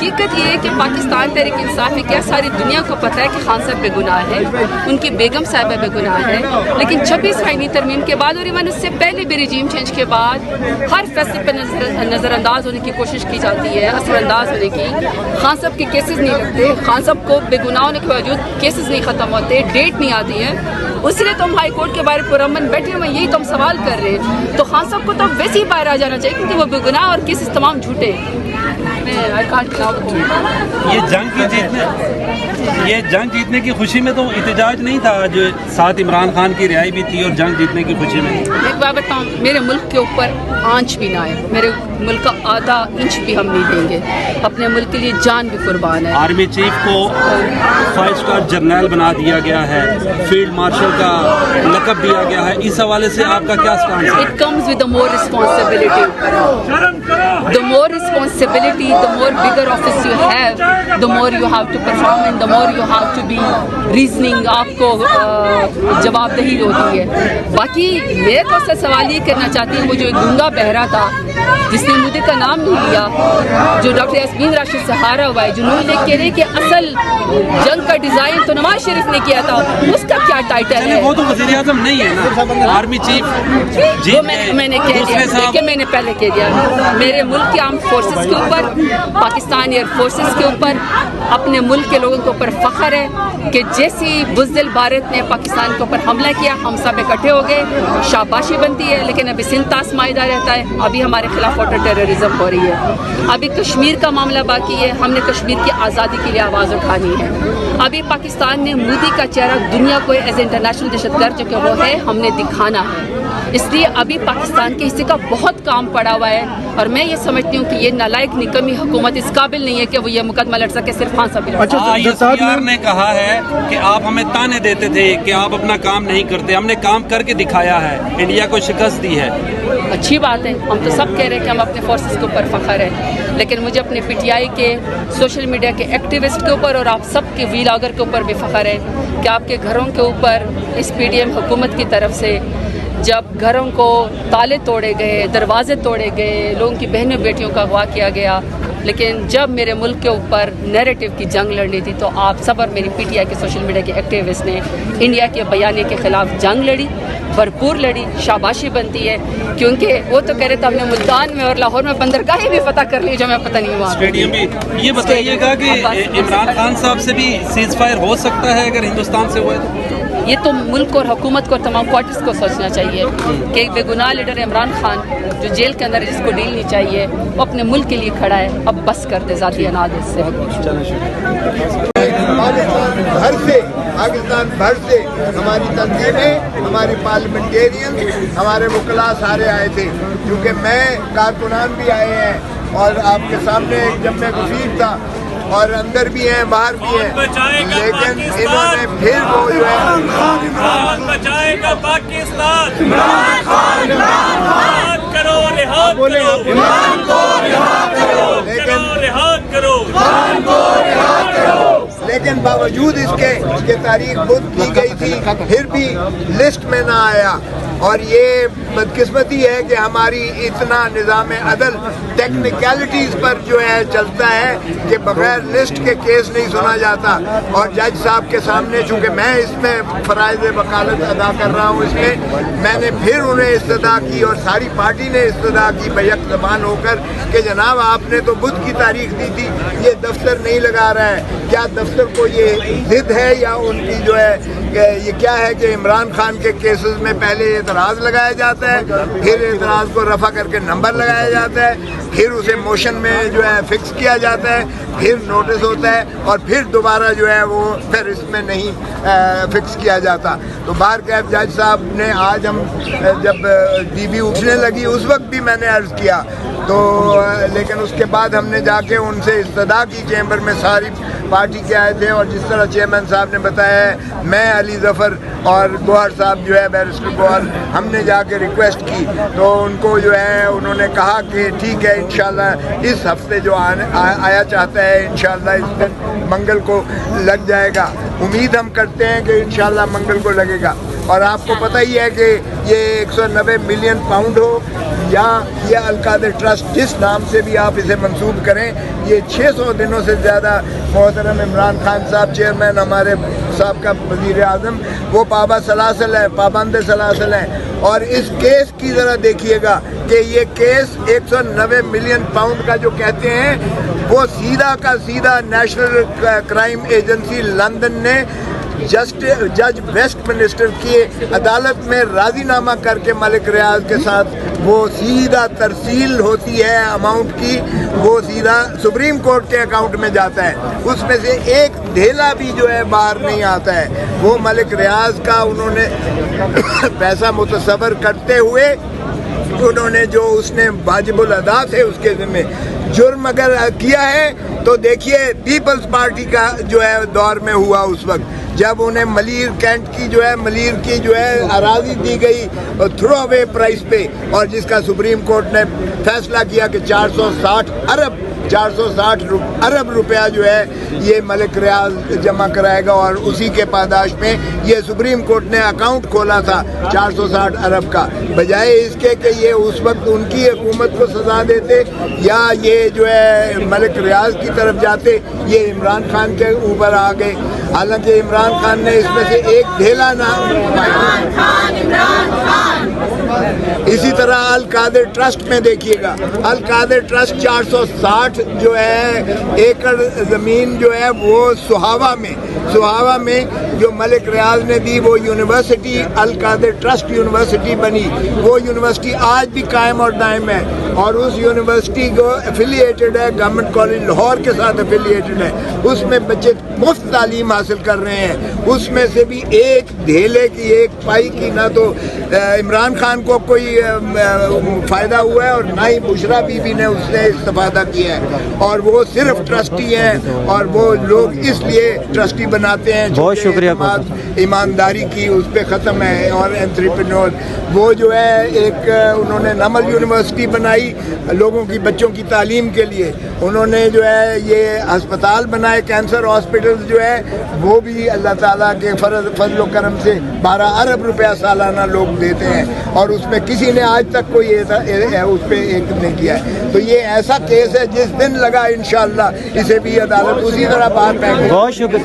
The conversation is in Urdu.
حقیقت یہ ہے کہ پاکستان تحریک انصاف میں کیا ساری دنیا کو پتہ ہے کہ خان صاحب بے گناہ ہے، ان کی بیگم صاحبہ بے گناہ ہے، لیکن 26 آئینی ترمیم کے بعد اور ایون اس سے پہلے بھی رجیم چینج کے بعد ہر فیصلے پہ نظر انداز ہونے کی کوشش کی جاتی ہے، اثر انداز ہونے کی۔ خان صاحب کے کیسز نہیں لگتے، خان صاحب کو بے گناہ ہونے کے باوجود کیسز نہیں ختم ہوتے، ڈیٹ نہیں آتی ہے، اس لیے تو ہم ہائی کورٹ کے باہر پرامن بیٹھے ہوئے یہی تو ہم سوال کر رہے ہیں۔ تو خان صاحب کو تو ویسے ہی باہر آ جانا چاہیے کیونکہ وہ بے گناہ اور کیسز تمام جھوٹے۔ یہ جنگ جیتنے کی خوشی میں تو احتجاج نہیں تھا، جو ساتھ عمران خان کی رہائی بھی تھی اور جنگ جیتنے کی خوشی میں۔ ایک بات بتاؤں، میرے ملک کے اوپر آنچ بھی نہ آئے، میرے ملک کا آدھا انچ بھی ہم نہیں دیں گے، اپنے ملک کے لیے جان بھی قربان ہے۔ آرمی چیف کو 5 اسٹار جرنیل بنا دیا گیا ہے، فیلڈ مارشل کا لقب دیا گیا ہے، اس حوالے سے آپ کا کیا اسٹانس ہے؟ It comes with the more responsibility. The more responsibility, the more bigger office you have, the more you have to perform and the more you have to be reasoning. آپ کو جواب دہی ہوتی ہے۔ باقی میں تو سے سوال یہ کرنا چاہتی ہوں، وہ جو ایک گنگا بہرا تھا جس نے مودی کا نام نہیں لیا، جو ڈاکٹر یاسمین راشد سے ہارا ہوا ہے، جنہوں نے کہہ رہے کہ اصل جنگ کا ڈیزائن تو نواز شریف نے کیا تھا، اس کا کیا ٹائٹل ہے؟ وہ تو وزیر اعظم نہیں ہے نا، آرمی چیف جی میں نے کہہ دیا کہ میں نے پہلے کہہ دیا، میرے ملک کے آرم فورسز کے اوپر، پاکستان ایئر فورسز کے اوپر، اپنے ملک کے لوگوں کے اوپر فخر ہے کہ جیسی بزدل بھارت نے پاکستان کے اوپر حملہ کیا ہم سب اکٹھے ہو گئے، شاباشی بنتی ہے، لیکن ابھی سندھ آسمائیدہ رہتا ہے، ابھی ہمارے خلاف واٹر ٹیررزم ہو رہی ہے، ابھی کشمیر کا معاملہ باقی ہے، ہم نے کشمیر کی آزادی کے لیے آواز اٹھانی ہے، ابھی پاکستان نے مودی کا چہرہ دنیا کو ایز انٹرنیشنل دہشت گرد جو کہ وہ ہے ہم نے دکھانا ہے، اس لیے ابھی پاکستان کے حصے کا بہت کام پڑا ہوا ہے، اور میں یہ سمجھتی ہوں کہ یہ نالائق نکمی حکومت اس قابل نہیں ہے کہ وہ یہ مقدمہ لڑ سکے صرف خان صاحب نے کہا ہے کہ آپ ہمیں تانے دیتے تھے کہ آپ اپنا کام نہیں کرتے، ہم نے کام کر کے دکھایا ہے، انڈیا کو شکست دی ہے۔ اچھی بات ہے، ہم تو سب کہہ رہے ہیں کہ ہم اپنے فورسز کے اوپر فخر ہے، لیکن مجھے اپنے پی ٹی آئی کے سوشل میڈیا کے ایکٹیوسٹ کے اوپر اور آپ سب کے ویلاگر کے اوپر بھی فخر ہے کہ آپ کے گھروں کے اوپر اس پی ڈی ایم حکومت کی طرف سے جب گھروں کو تالے توڑے گئے، دروازے توڑے گئے، لوگوں کی بہنوں بیٹیوں کا اغوا کیا گیا، لیکن جب میرے ملک کے اوپر نیریٹو کی جنگ لڑنی تھی تو آپ سب اور میری پی ٹی آئی کے سوشل میڈیا کے ایکٹیوسٹ نے انڈیا کے بیانیے کے خلاف جنگ لڑی، بھرپور لڑی، شاباشی بنتی ہے، کیونکہ وہ تو کہہ رہے تھے ہم نے ملتان میں اور لاہور میں بندرگاہیں بھی فتح کر لی جو میں پتہ نہیں ہوا۔ اسٹیڈیم بھی یہ بتائیے گا کہ عمران خان صاحب سے بھی سیز فائر ہو سکتا ہے اگر ہندوستان سے ہوئے تو؟ یہ تو ملک اور حکومت کو اور تمام کوارٹرز کو سوچنا چاہیے کہ ایک بے گناہ لیڈر عمران خان جو جیل کے اندر ہے، جس کو ڈیل نہیں چاہیے، وہ اپنے ملک کے لیے کھڑا ہے، اب بس کر دے ذاتی اناجت سے۔ پاکستان بھر سے ہماری تنظیمیں، ہماری پارلیمنٹیرین، ہمارے وکلاء سارے آئے تھے، کیونکہ میں کارکنان بھی آئے ہیں اور آپ کے سامنے ایک جمع کثیر تھا اور اندر بھی ہیں باہر بھی ہیں، لیکن انہوں نے پھر وہ جو ہے بچائے گا پاکستان، لیکن باوجود اس کے تاریخ بند کی گئی تھی پھر بھی لسٹ میں نہ آیا، اور یہ بدقسمتی ہے کہ ہماری اتنا نظام عدل ٹیکنیکلٹیز پر جو ہے چلتا ہے کہ بغیر لسٹ کے کیس نہیں سنا جاتا، اور جج صاحب کے سامنے چونکہ میں اس میں فرائض وکالت ادا کر رہا ہوں، اس میں نے پھر انہیں استدعا کی اور ساری پارٹی نے استدعا کی بیک زبان ہو کر کہ جناب آپ نے تو بدھ کی تاریخ دی تھی، یہ دفتر نہیں لگا رہا ہے، کیا دفتر کو یہ ضد ہے یا ان کی جو ہے یہ کیا ہے کہ عمران خان کے کیسز میں پہلے اعتراض لگایا جاتا ہے، پھر اعتراض کو رفع کر کے نمبر لگایا جاتا ہے، پھر اسے موشن میں جو ہے فکس کیا جاتا ہے، پھر نوٹس ہوتا ہے اور پھر دوبارہ جو ہے وہ پھر اس میں نہیں فکس کیا جاتا۔ تو باہر کیف جج صاحب نے آج ہم جب ڈی بی اٹھنے لگی اس وقت بھی میں نے عرض کیا تو، لیکن اس کے بعد ہم نے جا کے ان سے استدعا کی، چیمبر میں ساری پارٹی کے آئے تھے، اور جس طرح چیئرمین صاحب نے بتایا ہے میں علی ظفر اور گوہر صاحب جو ہے بیرسٹر گوہر، ہم نے جا کے ریکویسٹ کی تو ان کو جو ہے انہوں نے کہا کہ ٹھیک ہے انشاءاللہ اس ہفتے جو آیا چاہتا ہے انشاءاللہ اس دن منگل کو لگ جائے گا، امید ہم کرتے ہیں کہ انشاءاللہ منگل کو لگے گا۔ اور آپ کو پتہ ہی ہے کہ یہ 190 ملین پاؤنڈ ہو یا یہ القادر ٹرسٹ جس نام سے بھی آپ اسے منسوب کریں، یہ 600 دنوں سے زیادہ محترم عمران خان صاحب چیئرمین ہمارے سابقہ وزیر اعظم، وہ پابند سلاسل ہیں. اور اس کیس کی ذرا دیکھیے گا کہ یہ کیس 190 ملین پاؤنڈ کا جو کہتے ہیں، وہ سیدھا کا سیدھا نیشنل کرائم ایجنسی لندن نے جج ویسٹ منسٹر کی عدالت میں راضی نامہ کر کے ملک ریاض کے ساتھ وہ سیدھا ترسیل ہوتی ہے اماؤنٹ کی، وہ سیدھا سپریم کورٹ کے اکاؤنٹ میں جاتا ہے. اس میں سے ایک ڈھیلا بھی جو ہے باہر نہیں آتا ہے. وہ ملک ریاض کا انہوں نے پیسہ متصور کرتے ہوئے انہوں نے جو اس نے واجب الادا تھے اس کے ذمہ جرم اگر کیا ہے تو دیکھیے پیپلز پارٹی کا جو ہے دور میں ہوا اس وقت، جب انہیں ملیر کی جو ہے اراضی دی گئی تھرو اوے پرائز پہ، اور جس کا سپریم کورٹ نے فیصلہ کیا کہ 460 ارب روپیہ جو ہے یہ ملک ریاض جمع کرائے گا، اور اسی کے پاداش میں یہ سپریم کورٹ نے اکاؤنٹ کھولا تھا 460 ارب کا. بجائے اس کے کہ یہ اس وقت ان کی حکومت کو سزا دیتے یا یہ جو ہے ملک ریاض کی طرف جاتے، یہ عمران خان کے اوپر آ گئے. حالانکہ عمران خان نے اس میں سے ایک ڈھیلا نہ اسی طرح القادر ٹرسٹ میں دیکھیے گا، القادر ٹرسٹ 460 جو ہے ایکڑ زمین جو ہے وہ سہاوا میں جو ملک ریاض نے دی، وہ یونیورسٹی القادر ٹرسٹ یونیورسٹی بنی. وہ یونیورسٹی آج بھی قائم اور دائم ہے، اور اس یونیورسٹی کو افیلیٹڈ ہے گورنمنٹ کالج لاہور کے ساتھ افیلیٹڈ ہے. اس میں بچے مفت تعلیم حاصل کر رہے ہیں. اس میں سے بھی ایک ڈھیلے کی ایک پائی کی نہ تو عمران خان کو کوئی فائدہ ہوا ہے اور نہ ہی بشرا بی بی نے اس سے استفادہ کیا ہے. اور وہ صرف ٹرسٹی ہیں، اور وہ لوگ اس لیے ٹرسٹی بناتے ہیں. بہت شکریہ. ایمانداری کی اس پہ ختم ہے. اور انٹرپرینور وہ جو ہے ایک انہوں نے نمل یونیورسٹی بنائی لوگوں کی بچوں کی تعلیم کے لیے. انہوں نے جو ہے یہ ہسپتال بنائے، کینسر ہاسپٹل جو ہے وہ بھی اللہ تعالیٰ کے فضل و کرم سے 12 ارب روپیہ سالانہ لوگ دیتے ہیں، اور اس میں کسی نے آج تک کوئی اس پہ ایک نہیں کیا ہے. تو یہ ایسا کیس ہے جس دن لگا انشاءاللہ اسے بھی عدالت اسی طرح باہر پھینکے. بہت شکریہ.